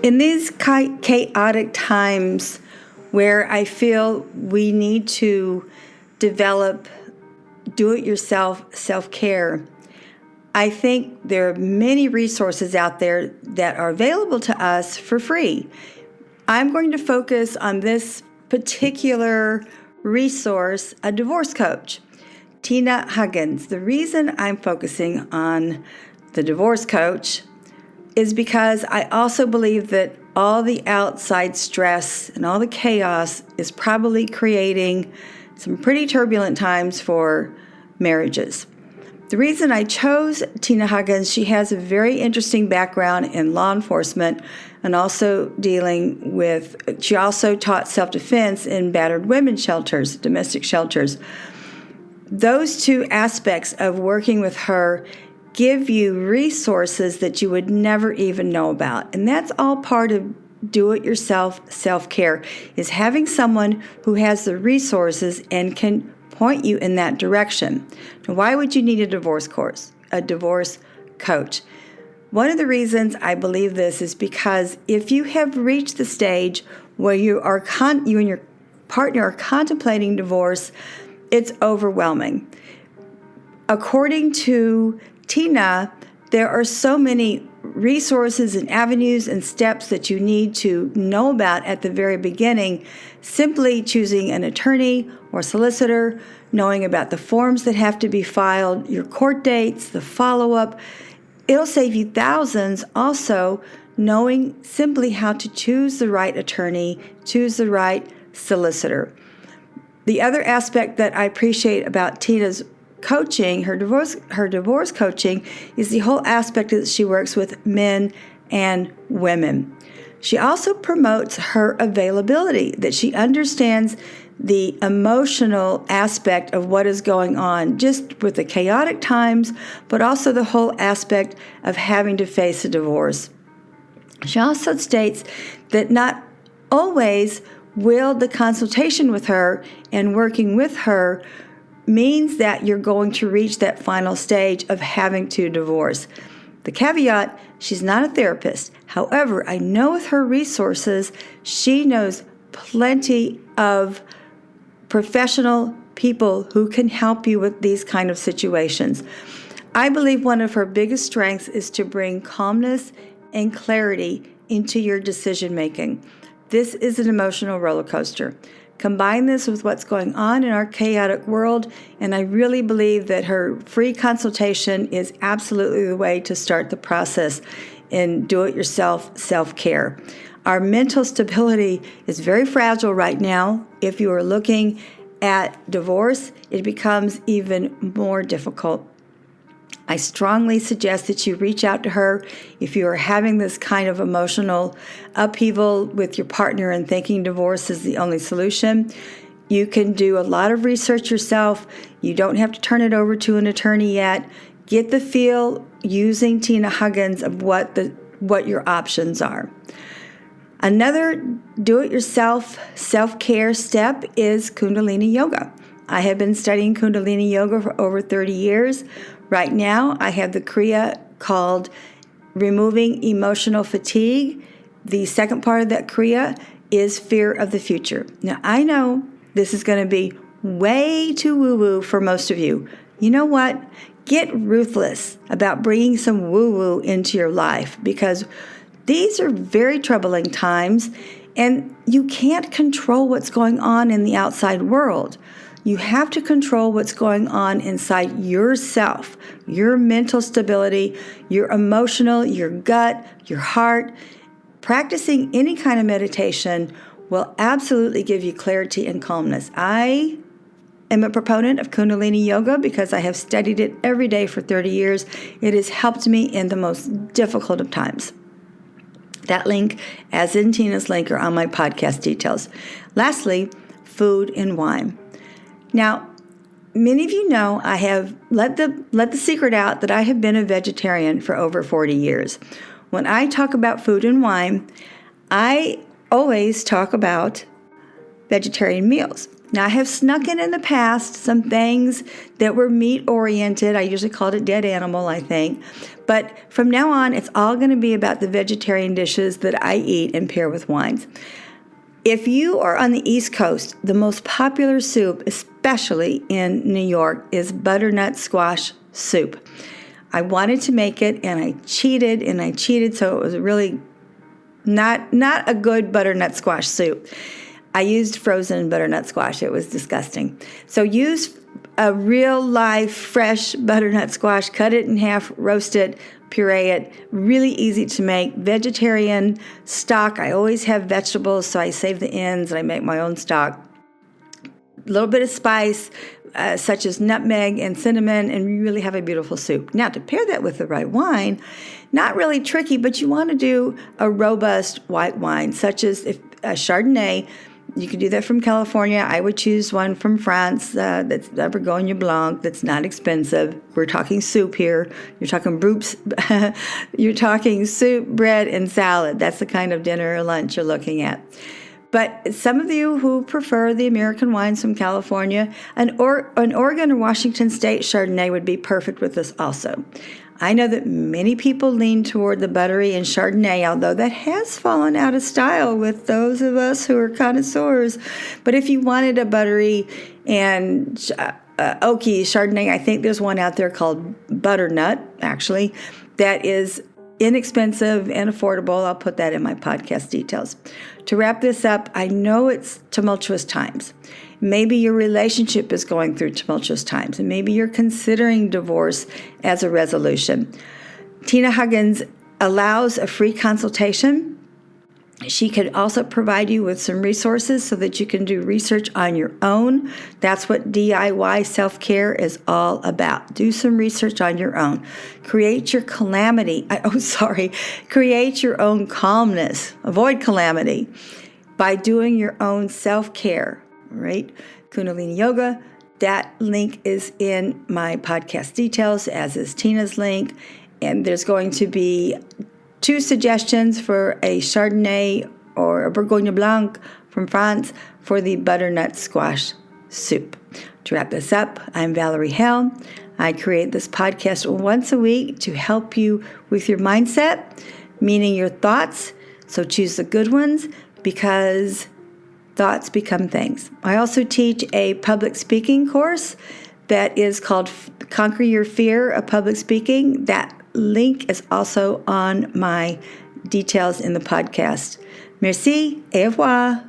In these chaotic times where I feel we need to develop do-it-yourself self-care, I think there are many resources out there that are available to us for free. I'm going to focus on this particular resource, a divorce coach, LYNN Huggins. The reason I'm focusing on the divorce coach is because I also believe that all the outside stress and all the chaos is probably creating some pretty turbulent times for marriages. The reason I chose LYNN Huggins, she has a very interesting background in law enforcement and also she also taught self-defense in battered women's shelters, domestic shelters. Those two aspects of working with her give you resources that you would never even know about. And that's all part of do-it-yourself self-care, is having someone who has the resources and can point you in that direction. Now, why would you need a divorce coach? One of the reasons I believe this is because if you have reached the stage where you and your partner are contemplating divorce, it's overwhelming. According to LYNN, there are so many resources and avenues and steps that you need to know about at the very beginning. Simply choosing an attorney or solicitor, knowing about the forms that have to be filed, your court dates, the follow-up. It'll save you thousands. Also, knowing simply how to choose the right attorney, choose the right solicitor. The other aspect that I appreciate about Tina's coaching, her divorce coaching, is the whole aspect that she works with men and women. She also promotes her availability, that she understands the emotional aspect of what is going on, just with the chaotic times, but also the whole aspect of having to face a divorce. She also states that not always will the consultation with her and working with her means that you're going to reach that final stage of having to divorce. The caveat, she's not a therapist. However, I know with her resources, she knows plenty of professional people who can help you with these kind of situations. I believe one of her biggest strengths is to bring calmness and clarity into your decision making. This is an emotional roller coaster. Combine this with what's going on in our chaotic world, and I really believe that her free consultation is absolutely the way to start the process in do-it-yourself self-care. Our mental stability is very fragile right now. If you are looking at divorce, it becomes even more difficult. I strongly suggest that you reach out to her if you are having this kind of emotional upheaval with your partner and thinking divorce is the only solution. You can do a lot of research yourself. You don't have to turn it over to an attorney yet. Get the feel using LYNN Huggins of what your options are. Another do-it-yourself self-care step is Kundalini Yoga. I have been studying Kundalini Yoga for over 30 years. Right now, I have the Kriya called Removing Emotional Fatigue. The second part of that Kriya is Fear of the Future. Now, I know this is going to be way too woo-woo for most of you. You know what? Get ruthless about bringing some woo-woo into your life, because these are very troubling times, and you can't control what's going on in the outside world. You have to control what's going on inside yourself, your mental stability, your emotional, your gut, your heart. Practicing any kind of meditation will absolutely give you clarity and calmness. I am a proponent of Kundalini Yoga because I have studied it every day for 30 years. It has helped me in the most difficult of times. That link, as in Tina's link, are on my podcast details. Lastly, food and wine. Now, many of you know I have let the secret out that I have been a vegetarian for over 40 years. When I talk about food and wine, I always talk about vegetarian meals. Now, I have snuck in the past some things that were meat-oriented. I usually called it dead animal, I think. But from now on, it's all going to be about the vegetarian dishes that I eat and pair with wines. If you are on the East Coast, the most popular soup, especially in New York, is butternut squash soup. I wanted to make it, and I cheated, so it was really not a good butternut squash soup. I used frozen butternut squash. It was disgusting. So use a real live fresh butternut squash, cut it in half, roast it, puree it. Really easy to make. Vegetarian stock. I always have vegetables, so I save the ends and I make my own stock. A little bit of spice, such as nutmeg and cinnamon, and you really have a beautiful soup. Now, to pair that with the right wine, not really tricky, but you want to do a robust white wine, such as a Chardonnay. You can do that from California. I would choose one from France that's a Bourgogne Blanc that's not expensive. We're talking soup here. You're talking you're talking soup, bread, and salad. That's the kind of dinner or lunch you're looking at. But some of you who prefer the American wines from California, an Oregon or Washington State Chardonnay would be perfect with this also. I know that many people lean toward the buttery and Chardonnay, although that has fallen out of style with those of us who are connoisseurs. But if you wanted a buttery and oaky Chardonnay, I think there's one out there called Butternut, actually, that is inexpensive and affordable. I'll put that in my podcast details. To wrap this up, I know it's tumultuous times. Maybe your relationship is going through tumultuous times, and maybe you're considering divorce as a resolution. Tina Huggins allows a free consultation. She could also provide you with some resources so that you can do research on your own. That's what DIY self-care is all about. Do some research on your own. Create your Create your own calmness. Avoid calamity by doing your own self-care, right? Kundalini Yoga. That link is in my podcast details, as is Tina's link. And there's going to be 2 suggestions for a Chardonnay or a Bourgogne Blanc from France for the butternut squash soup. To wrap this up, I'm Valerie Hale. I create this podcast once a week to help you with your mindset, meaning your thoughts. So choose the good ones because thoughts become things. I also teach a public speaking course that is called Conquer Your Fear of Public Speaking. That link is also on my details in the podcast. Merci et au revoir.